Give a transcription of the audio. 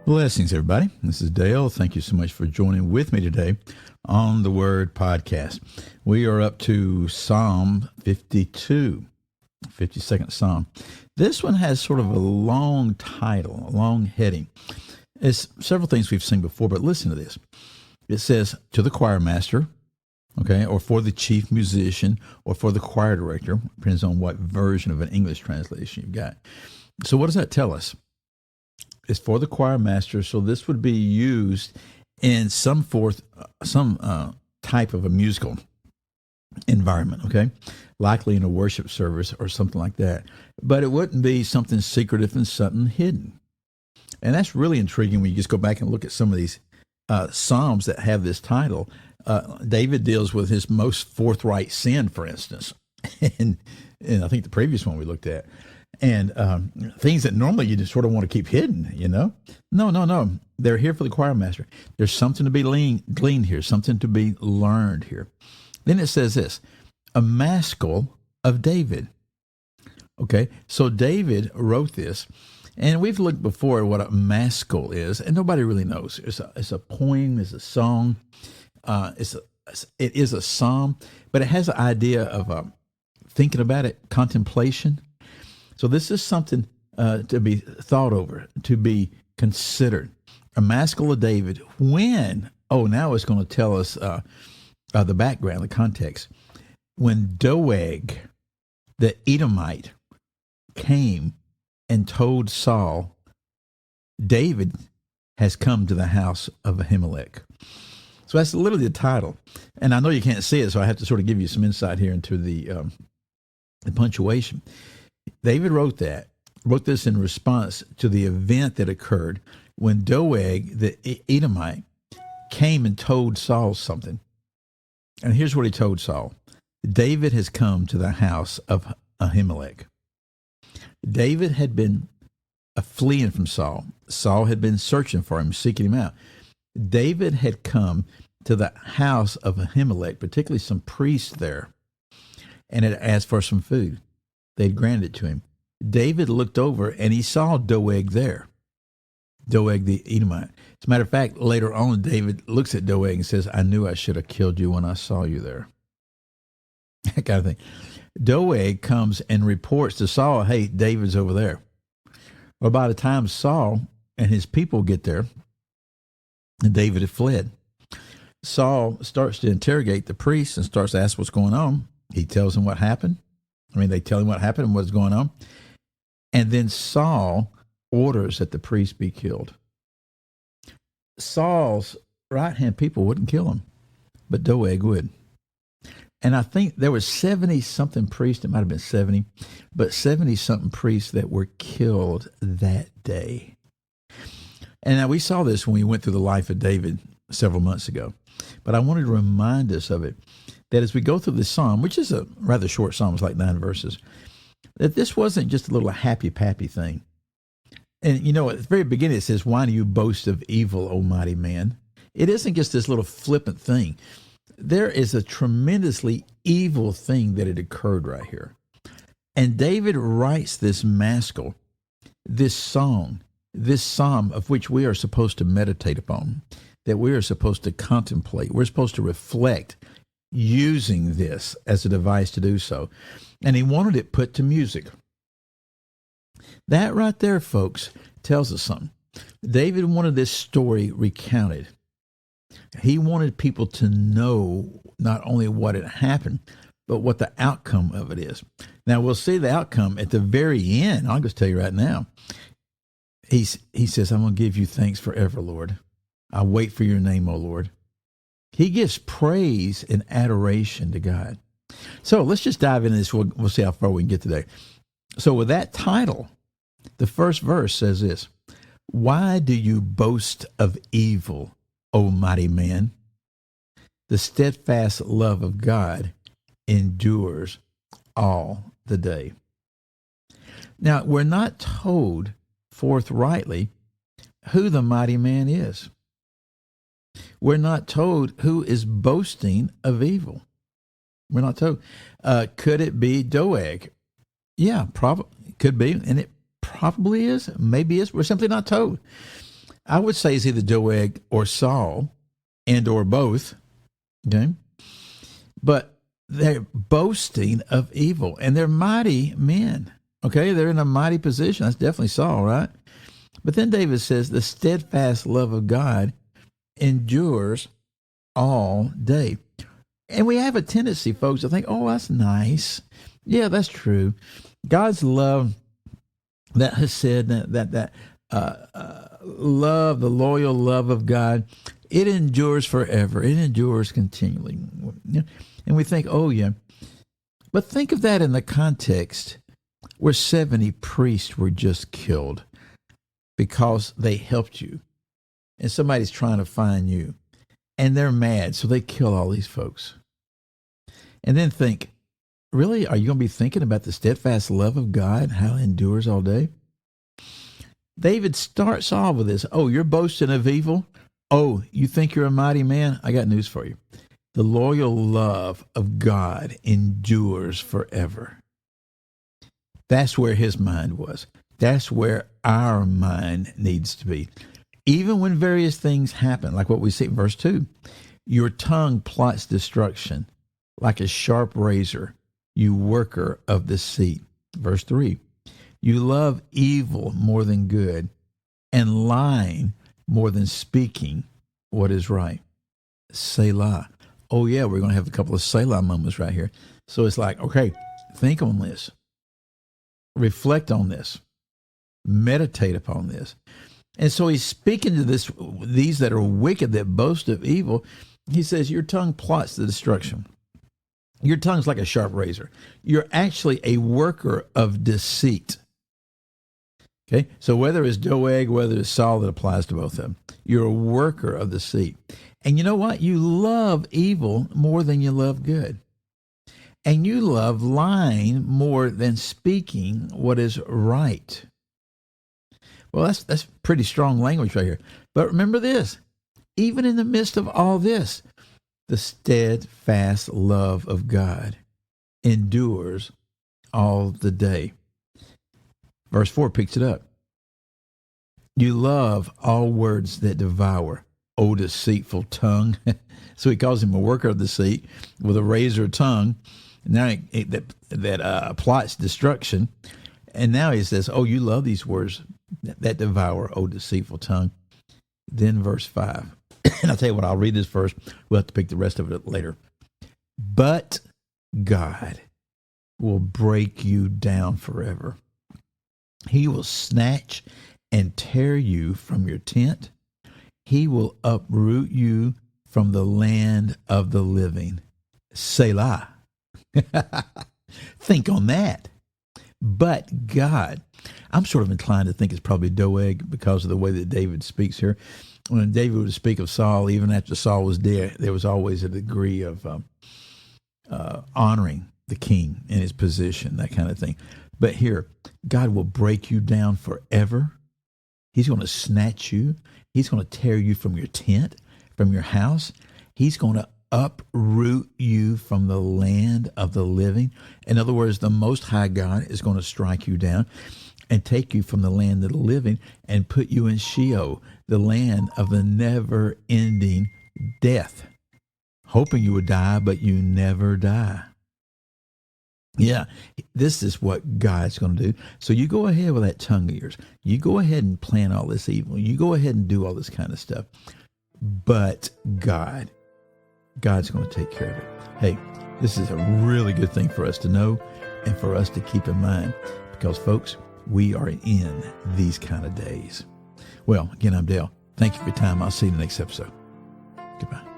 Blessings, everybody. This is Dale. Thank you so much for joining with me today on the Word Podcast. We are up to Psalm 52, 52nd Psalm. This one has sort of a long title, a long heading. It's several things we've seen before, but listen to this. It says, to the choir master, okay, or for the chief musician, or for the choir director. Depends on what version of an English translation you've got. So what does that tell us? It's for the choir master, so this would be used in some type of a musical environment, okay? Likely in a worship service or something like that. But it wouldn't be something secretive and something hidden. And that's really intriguing when you just go back and look at some of these Psalms that have this title. David deals with his most forthright sin, for instance, and I think the previous one we looked at. And things that normally you just sort of want to keep hidden, you know? No. They're here for the choir master. There's something to be gleaned here, something to be learned here. Then it says this, a maskil of David. Okay, so David wrote this, and we've looked before at what a maskil is, and nobody really knows. It's a poem, it's a song, it is a psalm, but it has an idea of thinking about it, contemplation. So this is something to be thought over, to be considered. A maskil of David. When? Oh, now it's going to tell us the background, the context. When Doeg, the Edomite, came and told Saul, David has come to the house of Ahimelech. So that's literally the title. And I know you can't see it, so I have to sort of give you some insight here into the punctuation. David wrote this in response to the event that occurred when Doeg, the Edomite, came and told Saul something. And here's what he told Saul. David has come to the house of Ahimelech. David had been fleeing from Saul. Saul had been searching for him, seeking him out. David had come to the house of Ahimelech, particularly some priests there, and had asked for some food. They'd granted it to him. David looked over and he saw Doeg there. Doeg the Edomite. As a matter of fact, later on, David looks at Doeg and says, I knew I should have killed you when I saw you there. That kind of thing. Doeg comes and reports to Saul, hey, David's over there. Well, by the time Saul and his people get there, David had fled. Saul starts to interrogate the priest and starts to ask what's going on. He tells him what happened. They tell him what happened and what's going on. And then Saul orders that the priest be killed. Saul's right-hand people wouldn't kill him, but Doeg would. And I think there was 70-something priests, it might have been 70, but 70-something priests that were killed that day. And now we saw this when we went through the life of David several months ago, but I wanted to remind us of it. That as we go through this psalm, which is a rather short psalm, it's like 9 verses, that this wasn't just a little happy-pappy thing. And, you know, at the very beginning it says, why do you boast of evil, O mighty man? It isn't just this little flippant thing. There is a tremendously evil thing that had occurred right here. And David writes this maskil, this song, this psalm of which we are supposed to meditate upon, that we are supposed to contemplate. We're supposed to reflect using this as a device to do so. And he wanted it put to music. That right there, folks, tells us something. David wanted this story recounted. He wanted people to know not only what had happened, but what the outcome of it is. Now, we'll see the outcome at the very end. I'll just tell you right now. He says, I'm going to give you thanks forever, Lord. I wait for your name, O Lord. He gives praise and adoration to God. So let's just dive into this. We'll see how far we can get today. So with that title, the first verse says this, why do you boast of evil, O mighty man? The steadfast love of God endures all the day. Now, we're not told forthrightly who the mighty man is. We're not told who is boasting of evil. We're not told. Could it be Doeg? Yeah, probably could be, and it probably is. Maybe is. We're simply not told. I would say it's either Doeg or Saul and or both. Okay. But they're boasting of evil, and they're mighty men. Okay. They're in a mighty position. That's definitely Saul, right? But then David says the steadfast love of God endures all day. And we have a tendency, folks, to think, oh, that's nice. Yeah, that's true. God's love, that has said that love, the loyal love of God, it endures forever. It endures continually. And we think, oh, yeah. But think of that in the context where 70 priests were just killed because they helped you. And somebody's trying to find you. And they're mad, so they kill all these folks. And then think, really, are you going to be thinking about the steadfast love of God, how it endures all day? David starts off with this. Oh, you're boasting of evil? Oh, you think you're a mighty man? I got news for you. The loyal love of God endures forever. That's where his mind was. That's where our mind needs to be. Even when various things happen, like what we see in verse 2, your tongue plots destruction like a sharp razor, you worker of deceit. Verse 3, you love evil more than good, and lying more than speaking what is right. Selah. Oh, yeah, we're going to have a couple of Selah moments right here. So it's like, okay, think on this. Reflect on this. Meditate upon this. And so he's speaking to these that are wicked, that boast of evil. He says, your tongue plots the destruction. Your tongue's like a sharp razor. You're actually a worker of deceit. Okay, so whether it's Doeg, whether it's Saul, that applies to both of them. You're a worker of deceit. And you know what? You love evil more than you love good. And you love lying more than speaking what is right. Well, that's pretty strong language right here. But remember this, even in the midst of all this, the steadfast love of God endures all the day. Verse 4 picks it up. You love all words that devour, O deceitful tongue. So he calls him a worker of deceit with a razor tongue. Now that plots destruction. And now he says, oh, you love these words that devour, O deceitful tongue. Then verse 5. And I'll tell you what, I'll read this first. We'll have to pick the rest of it later. But God will break you down forever. He will snatch and tear you from your tent. He will uproot you from the land of the living. Selah. Think on that. But God, I'm sort of inclined to think it's probably Doeg because of the way that David speaks here. When David would speak of Saul, even after Saul was dead, there was always a degree of honoring the king in his position, that kind of thing. But here, God will break you down forever. He's going to snatch you. He's going to tear you from your tent, from your house. He's going to uproot you from the land of the living. In other words, the Most High God is going to strike you down and take you from the land of the living and put you in Sheol, the land of the never-ending death, hoping you would die, but you never die. Yeah, this is what God's going to do. So you go ahead with that tongue of yours. You go ahead and plan all this evil. You go ahead and do all this kind of stuff. But God's going to take care of it. Hey, this is a really good thing for us to know and for us to keep in mind because, folks, we are in these kind of days. Well, again, I'm Dale. Thank you for your time. I'll see you in the next episode. Goodbye.